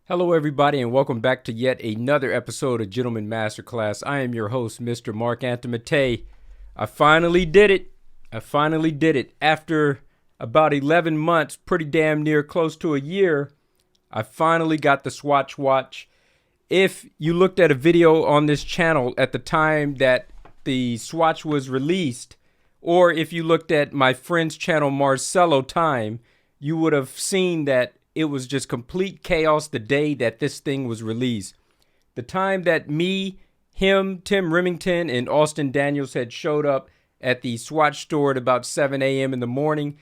Hello, everybody, and welcome back to yet another episode of Gentleman Masterclass. I am your host, Mr. Marc.antomattei. I finally did it. After about 11 months, pretty damn near close to a year, I finally got the Swatch watch. If you looked at a video on this channel at the time that the Swatch was released, or if you looked at my friend's channel, Marcello Time, you would have seen that it was just complete chaos the day that this thing was released. The time that me, him, Tim Remington, and Austin Daniels had showed up at the Swatch store at about 7 a.m. in the morning.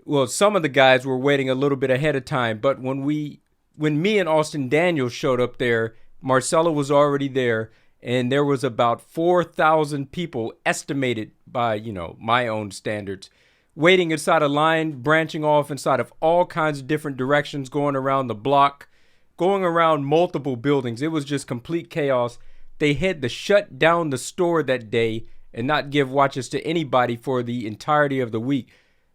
Well, some of the guys were waiting a little bit ahead of time, but when me and Austin Daniels showed up there, Marcelo was already there, and there was about 4,000 people estimated by, my own standards, waiting inside a line, branching off inside of all kinds of different directions, going around the block, going around multiple buildings. It was just complete chaos. They had to shut down the store that day and not give watches to anybody for the entirety of the week.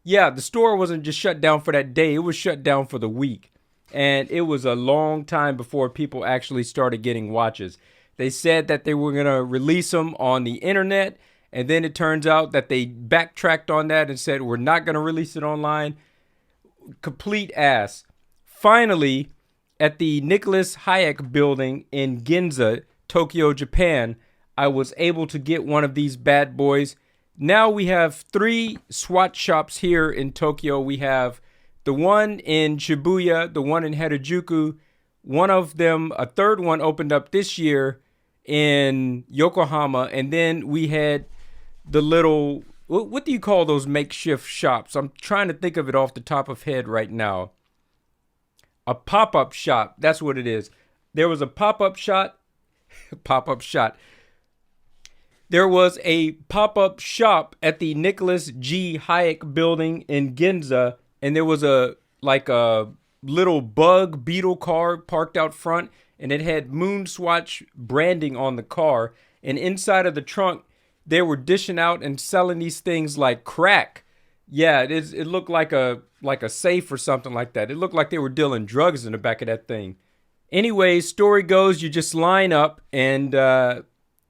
Yeah, the store wasn't just shut down for that day. It was shut down for the week. And it was a long time before people actually started getting watches. They said that they were going to release them on the internet. And then it turns out that they backtracked on that and said, we're not going to release it online. Complete ass. Finally, at the Nicholas Hayek building in Ginza, Tokyo, Japan, I was able to get one of these bad boys. Now we have 3 Swatch shops here in Tokyo. We have the one in Shibuya, the one in Harajuku. One of them, a third one opened up this year in Yokohama. And then we had the little, what do you call those makeshift shops? I'm trying to think of it off the top of head right now. A pop-up shop. That's what it is. There was a pop-up shop. There was a pop-up shop at the Nicholas G. Hayek building in Ginza, and there was a little bug beetle car parked out front, and it had MoonSwatch branding on the car, and inside of the trunk they were dishing out and selling these things like crack. Yeah, it looked like a safe or something like that. It looked like they were dealing drugs in the back of that thing. Anyways, story goes, you just line up and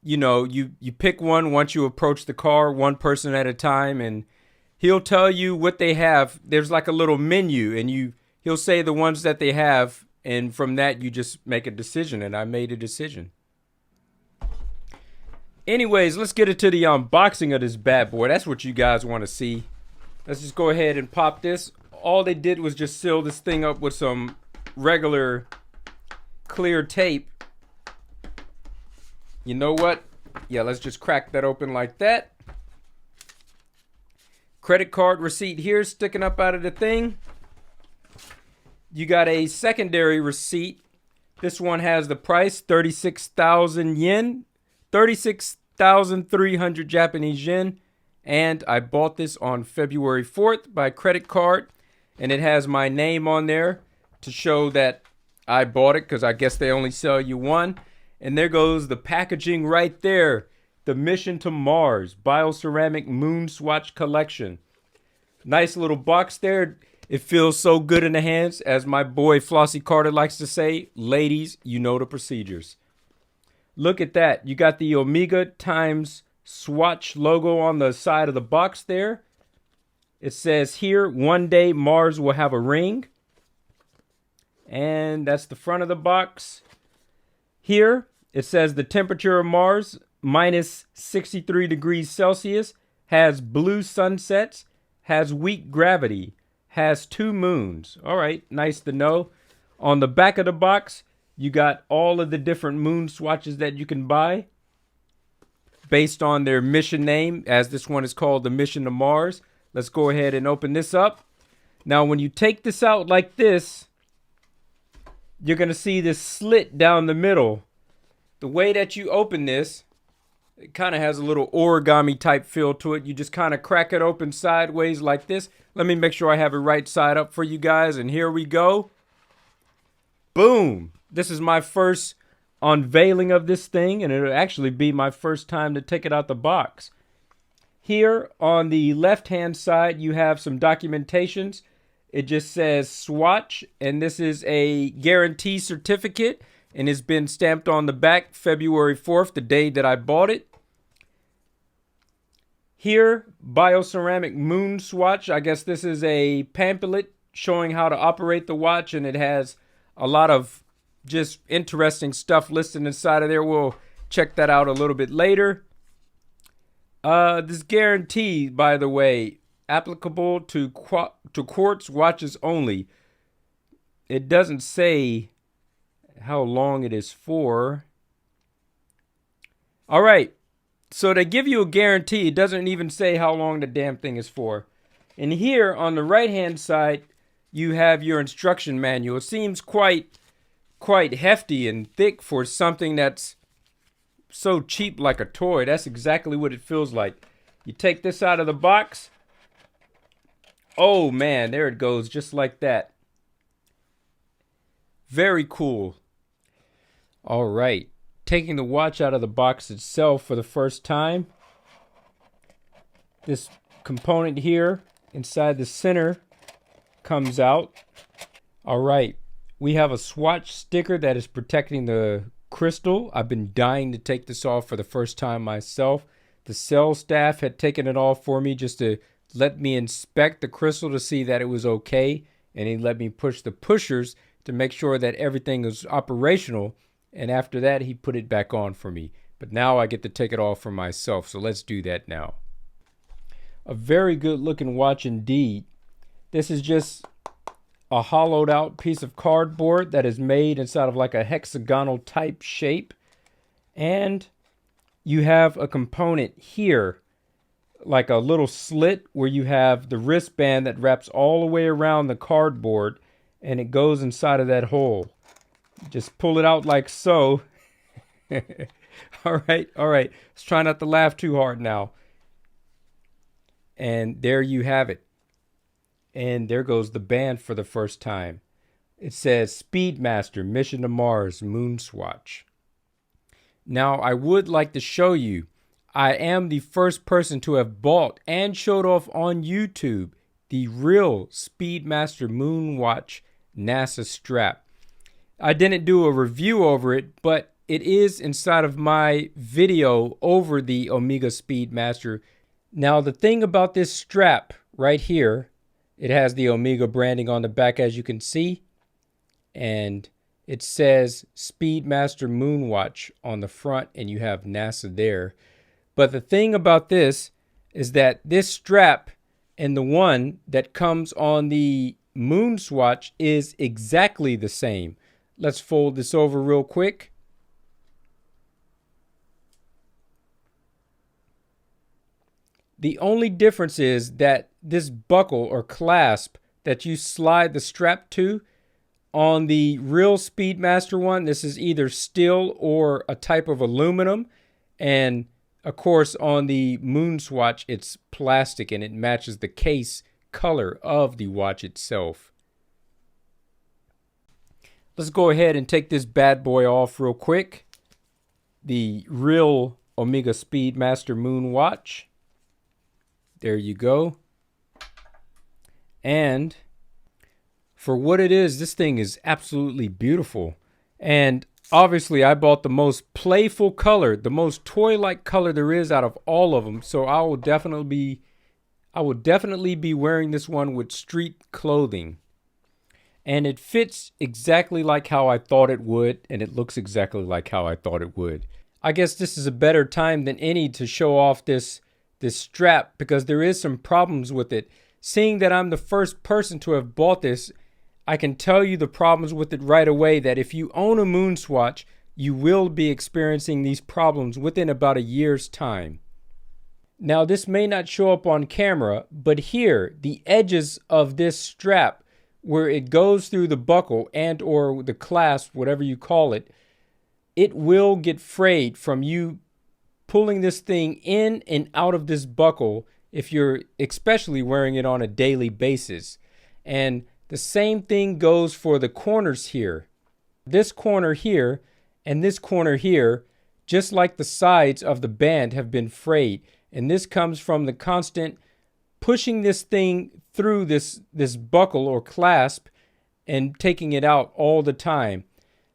you pick one once you approach the car, one person at a time, and he'll tell you what they have. There's like a little menu, and he'll say the ones that they have, and from that you just make a decision, and I made a decision. Anyways, let's get into the unboxing of this bad boy. That's what you guys want to see. Let's just go ahead and pop this. All they did was just seal this thing up with some regular clear tape. You know what? Yeah, let's just crack that open like that. Credit card receipt here sticking up out of the thing. You got a secondary receipt. This one has the price, 36,000 yen. 36,300 Japanese yen, and I bought this on February 4th by credit card, and it has my name on there to show that I bought it, because I guess they only sell you one. And there goes the packaging right there, the Mission to Mars Bioceramic MoonSwatch Collection. Nice little box there. It feels so good in the hands, as my boy Flossie Carter likes to say. Ladies, you know the procedures. Look at that. You got the Omega times Swatch logo on the side of the box there. It says here, one day Mars will have a ring. And that's the front of the box. Here, it says the temperature of Mars, minus 63 degrees Celsius, has blue sunsets, has weak gravity, has 2 moons. All right, nice to know. On the back of the box, you got all of the different moon swatches that you can buy based on their mission name, as this one is called the Mission to Mars. Let's go ahead and open this up. Now, when you take this out like this, you're going to see this slit down the middle. The way that you open this, it kind of has a little origami type feel to it. You just kind of crack it open sideways like this. Let me make sure I have it right side up for you guys. And here we go. Boom. This is my first unveiling of this thing, and it'll actually be my first time to take it out the box. Here on the left-hand side, you have some documentations. It just says Swatch, and this is a guarantee certificate, and it's been stamped on the back February 4th, the day that I bought it. Here, Bioceramic MoonSwatch. I guess this is a pamphlet showing how to operate the watch, and it has a lot of just interesting stuff listed inside of there. We'll check that out a little bit later. This guarantee, by the way, applicable to quartz watches only. It doesn't say how long it is for. All right. So they give you a guarantee. It doesn't even say how long the damn thing is for. And here on the right-hand side, you have your instruction manual. It seems quite hefty and thick for something that's so cheap like a toy. That's exactly what it feels like. You take this out of the box. Oh man, there it goes, just like that. Very cool. All right. Taking the watch out of the box itself for the first time. This component here inside the center comes out. All right, we have a Swatch sticker that is protecting the crystal. I've been dying to take this off for the first time myself. The sales staff had taken it off for me just to let me inspect the crystal to see that it was okay, and he let me push the pushers to make sure that everything was operational. And after that, he put it back on for me. But now I get to take it off for myself. So let's do that now. A very good looking watch indeed. This is just a hollowed out piece of cardboard that is made inside of like a hexagonal type shape. And you have a component here, like a little slit where you have the wristband that wraps all the way around the cardboard, and it goes inside of that hole. Just pull it out like so. All right. Let's try not to laugh too hard now. And there you have it. And there goes the band for the first time. It says Speedmaster, Mission to Mars, MoonSwatch. Now, I would like to show you, I am the first person to have bought and showed off on YouTube the real Speedmaster MoonWatch NASA strap. I didn't do a review over it, but it is inside of my video over the Omega Speedmaster. Now, the thing about this strap right here, it has the Omega branding on the back, as you can see, and it says Speedmaster MoonWatch on the front, and you have NASA there. But the thing about this is that this strap and the one that comes on the MoonSwatch is exactly the same. Let's fold this over real quick. The only difference is that this buckle or clasp that you slide the strap to on the real Speedmaster one, this is either steel or a type of aluminum. And of course, on the MoonSwatch, it's plastic and it matches the case color of the watch itself. Let's go ahead and take this bad boy off real quick. The real Omega Speedmaster MoonWatch. There you go. And for what it is, this thing is absolutely beautiful. And obviously, I bought the most playful color, the most toy-like color there is out of all of them. So I will definitely be wearing this one with street clothing. And it fits exactly like how I thought it would, and it looks exactly like how I thought it would. I guess this is a better time than any to show off this strap, because there is some problems with it. Seeing that I'm the first person to have bought this, I can tell you the problems with it right away, that if you own a MoonSwatch, you will be experiencing these problems within about a year's time. Now, this may not show up on camera, but here, the edges of this strap, where it goes through the buckle and or the clasp, whatever you call it, it will get frayed from you pulling this thing in and out of this buckle if you're especially wearing it on a daily basis. And the same thing goes for the corners here. This corner here and this corner here, just like the sides of the band, have been frayed. And this comes from the constant pushing this thing through this buckle or clasp and taking it out all the time.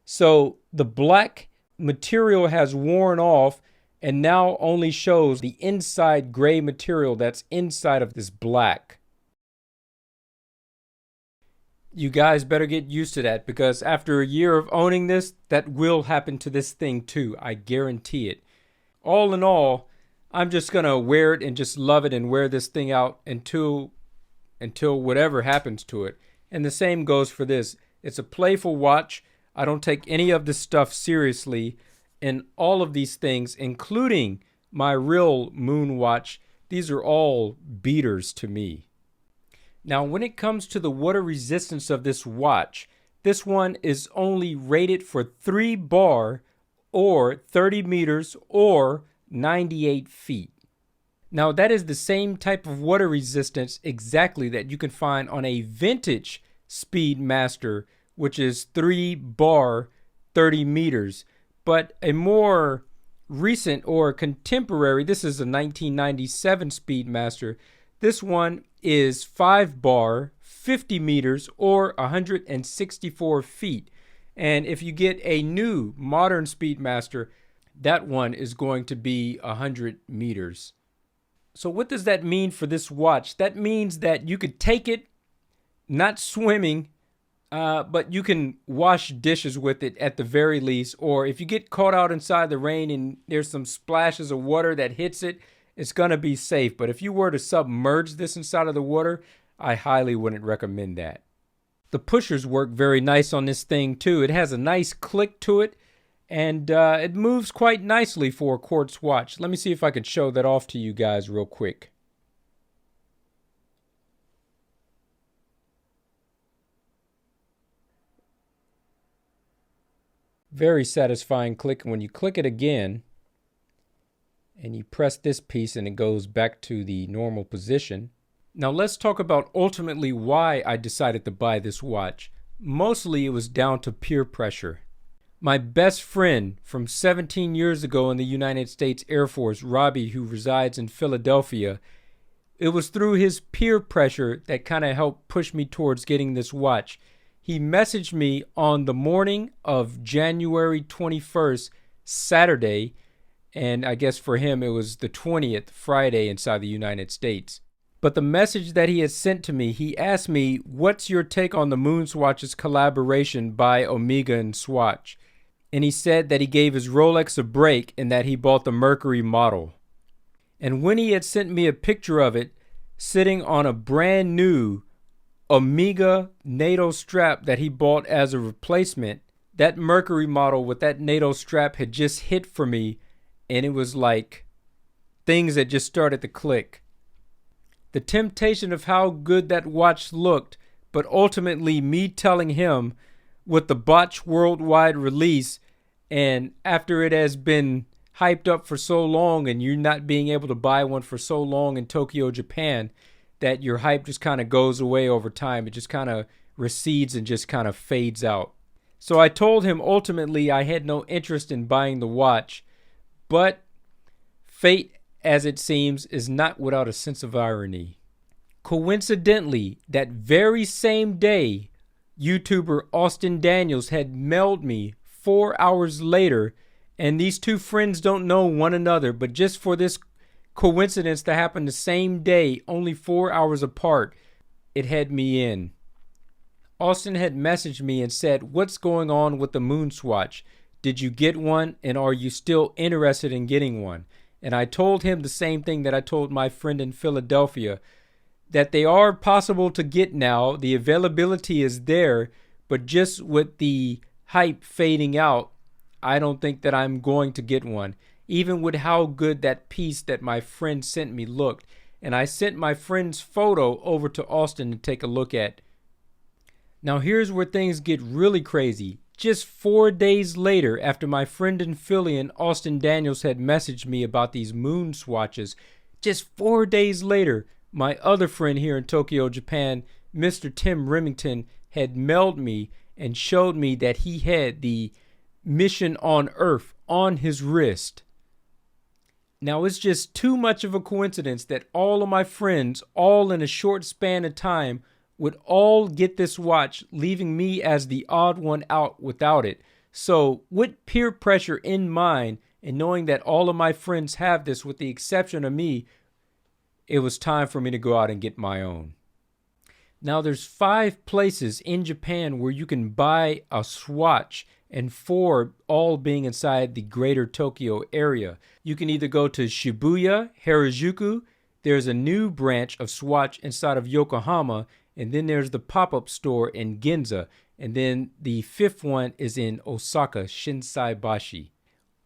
So the black material has worn off and now only shows the inside gray material that's inside of this black. You guys better get used to that, because after a year of owning this, that will happen to this thing too. I guarantee it. All in all, I'm just going to wear it and just love it and wear this thing out until whatever happens to it. And the same goes for this. It's a playful watch. I don't take any of this stuff seriously. And all of these things, including my real moon watch, these are all beaters to me. Now, when it comes to the water resistance of this watch, this one is only rated for 3 bar or 30 meters or 98 feet. Now, that is the same type of water resistance exactly that you can find on a vintage Speedmaster, which is 3 bar, 30 meters. But a more recent or contemporary, this is a 1997 Speedmaster. This one is 5 bar, 50 meters, or 164 feet. And if you get a new modern Speedmaster, that one is going to be 100 meters. So what does that mean for this watch? That means that you could take it, not swimming, but you can wash dishes with it at the very least. Or if you get caught out inside the rain and there's some splashes of water that hits it, it's going to be safe. But if you were to submerge this inside of the water, I highly wouldn't recommend that. The pushers work very nice on this thing too. It has a nice click to it, and it moves quite nicely for a quartz watch. Let me see if I can show that off to you guys real quick. Very satisfying click. When you click it again and you press this piece and it goes back to the normal position. Now let's talk about ultimately why I decided to buy this watch. Mostly it was down to peer pressure. My best friend from 17 years ago in the United States Air Force, Robbie, who resides in Philadelphia, it was through his peer pressure that kind of helped push me towards getting this watch. He messaged me on the morning of January 21st, Saturday, and I guess for him it was the 20th, Friday inside the United States. But the message that he had sent to me, he asked me, what's your take on the MoonSwatch's collaboration by Omega and Swatch? And he said that he gave his Rolex a break and that he bought the Mercury model. And when he had sent me a picture of it sitting on a brand new Omega NATO strap that he bought as a replacement, that Mercury model with that NATO strap had just hit for me, and it was like things that just started to click. The temptation of how good that watch looked, but ultimately me telling him with the botched worldwide release, and after it has been hyped up for so long and you're not being able to buy one for so long in Tokyo, Japan, that your hype just kind of goes away over time. It just kind of recedes and just kind of fades out. So I told him ultimately I had no interest in buying the watch, but fate, as it seems, is not without a sense of irony. Coincidentally, that very same day, YouTuber Austin Daniels had mailed me 4 hours later, and these two friends don't know one another, but just for this coincidence to happen the same day, only 4 hours apart, it had me in. Austin had messaged me and said, what's going on with the MoonSwatch? Did you get one, and are you still interested in getting one? And I told him the same thing that I told my friend in Philadelphia, that they are possible to get now. The availability is there, but just with the hype fading out, I don't think that I'm going to get one, even with how good that piece that my friend sent me looked. And I sent my friend's photo over to Austin to take a look at. Now here's where things get really crazy. Just 4 days later, after my friend in Philly and Austin Daniels had messaged me about these MoonSwatches, just 4 days later, my other friend here in Tokyo, Japan, Mr. Tim Remington, had mailed me and showed me that he had the Mission on Earth on his wrist. Now, it's just too much of a coincidence that all of my friends, all in a short span of time, would all get this watch, leaving me as the odd one out without it. So, with peer pressure in mind, and knowing that all of my friends have this with the exception of me, it was time for me to go out and get my own. Now, there's 5 places in Japan where you can buy a Swatch, and 4 all being inside the greater Tokyo area. You can either go to Shibuya, Harajuku, there's a new branch of Swatch inside of Yokohama, and then there's the pop-up store in Ginza, and then the 5th one is in Osaka, Shinsaibashi.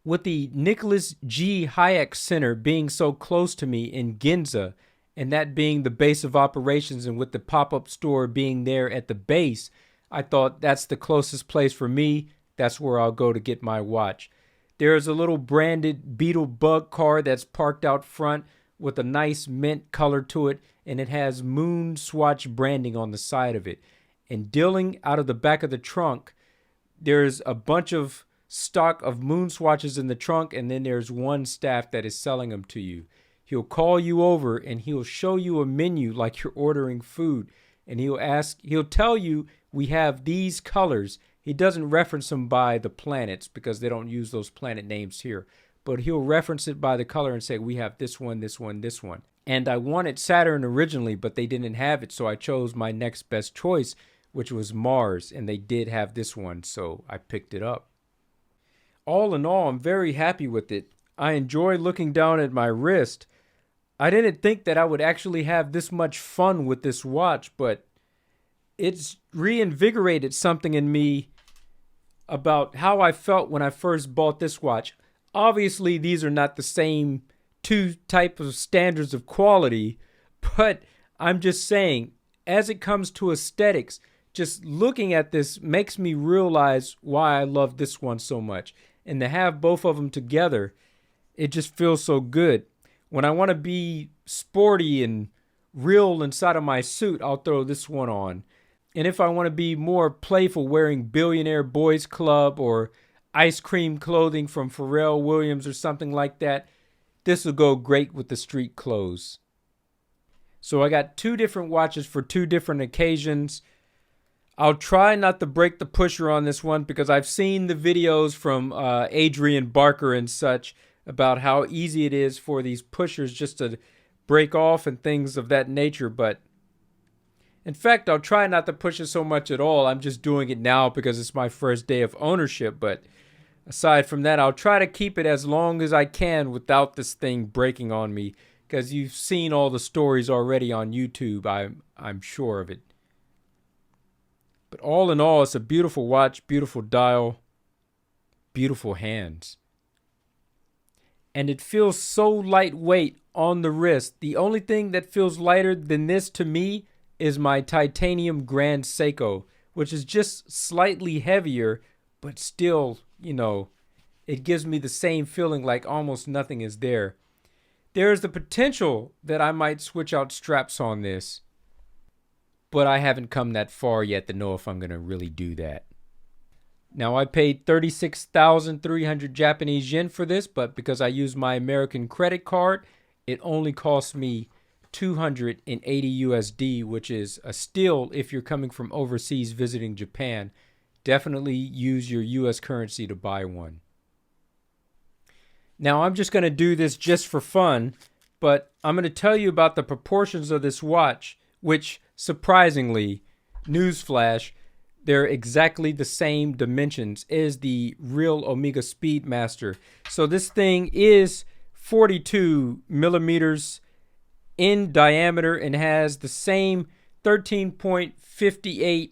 With the Nicholas G. Hayek Center being so close to me in Ginza, and that being the base of operations, and with the pop-up store being there at the base, I thought that's the closest place for me. That's where I'll go to get my watch. There's a little branded Beetle Bug car that's parked out front with a nice mint color to it, and it has MoonSwatch branding on the side of it. And dealing out of the back of the trunk, there's a bunch of stock of MoonSwatches in the trunk, and then there's one staff that is selling them to you. He'll call you over and he'll show you a menu like you're ordering food, and he'll tell you we have these colors. He doesn't reference them by the planets because they don't use those planet names here, but he'll reference it by the color and say we have this one, this one, this one. And I wanted Saturn originally, but they didn't have it, so I chose my next best choice, which was Mars, and they did have this one, so I picked it up. All in all, I'm very happy with it. I enjoy looking down at my wrist. I didn't think that I would actually have this much fun with this watch, but it's reinvigorated something in me about how I felt when I first bought this watch. Obviously, these are not the same 2 types of standards of quality, but I'm just saying, as it comes to aesthetics, just looking at this makes me realize why I love this one so much. And to have both of them together, it just feels so good. When I want to be sporty and real inside of my suit, I'll throw this one on. And if I want to be more playful, wearing Billionaire Boys Club or ice cream clothing from Pharrell Williams or something like that, this will go great with the street clothes. So I got 2 different watches for 2 different occasions. I'll try not to break the pusher on this one because I've seen the videos from Adrian Barker and such about how easy it is for these pushers just to break off and things of that nature. But in fact, I'll try not to push it so much at all. I'm just doing it now because it's my first day of ownership. But aside from that, I'll try to keep it as long as I can without this thing breaking on me, because you've seen all the stories already on YouTube. I'm sure of it. But all in all, it's a beautiful watch, beautiful dial, beautiful hands. And it feels so lightweight on the wrist. The only thing that feels lighter than this to me is my titanium Grand Seiko, which is just slightly heavier, but still, it gives me the same feeling like almost nothing is there. There's the potential that I might switch out straps on this, but I haven't come that far yet to know if I'm going to really do that. Now, I paid 36,300 Japanese yen for this, but because I use my American credit card, it only cost me 280 USD, which is a steal if you're coming from overseas visiting Japan. Definitely use your US currency to buy one. Now, I'm just going to do this just for fun, but I'm going to tell you about the proportions of this watch, which, surprisingly, newsflash, they're exactly the same dimensions as the real Omega Speedmaster. So this thing is 42 millimeters in diameter and has the same 13.58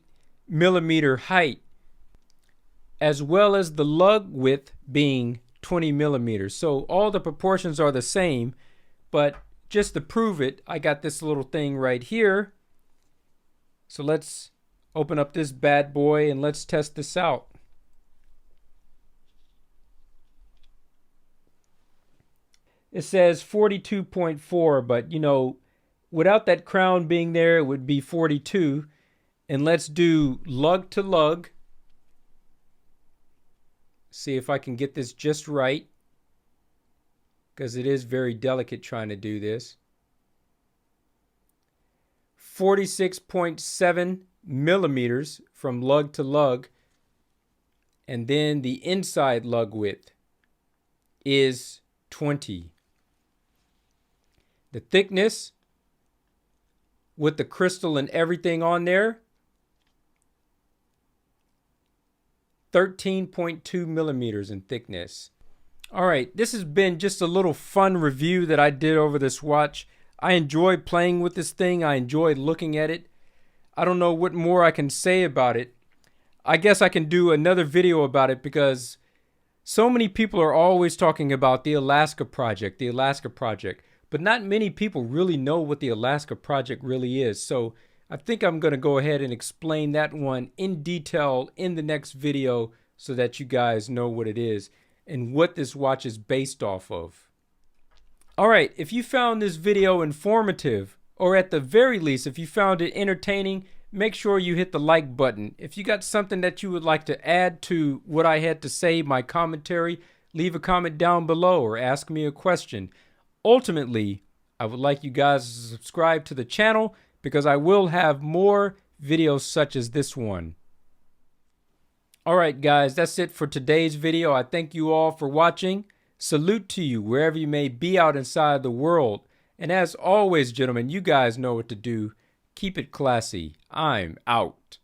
millimeter height, as well as the lug width being 20 millimeters. So all the proportions are the same, but just to prove it, I got this little thing right here. So let's open up this bad boy and let's test this out. It says 42.4, but without that crown being there, it would be 42. And let's do lug to lug. See if I can get this just right, because it is very delicate trying to do this. 46.7 millimeters from lug to lug. And then the inside lug width is 20. The thickness with the crystal and everything on there, 13.2 millimeters in thickness. All right, this has been just a little fun review that I did over this watch. I enjoyed playing with this thing. I enjoyed looking at it. I don't know what more I can say about it. I guess I can do another video about it because so many people are always talking about the Alaska project, but not many people really know what the Alaska project really is. So I think I'm going to go ahead and explain that one in detail in the next video so that you guys know what it is and what this watch is based off of. All right, if you found this video informative, or at the very least, if you found it entertaining, make sure you hit the like button. If you got something that you would like to add to what I had to say, my commentary, leave a comment down below or ask me a question. Ultimately, I would like you guys to subscribe to the channel because I will have more videos such as this one. All right, guys, that's it for today's video. I thank you all for watching. Salute to you wherever you may be out inside the world. And as always, gentlemen, you guys know what to do. Keep it classy. I'm out.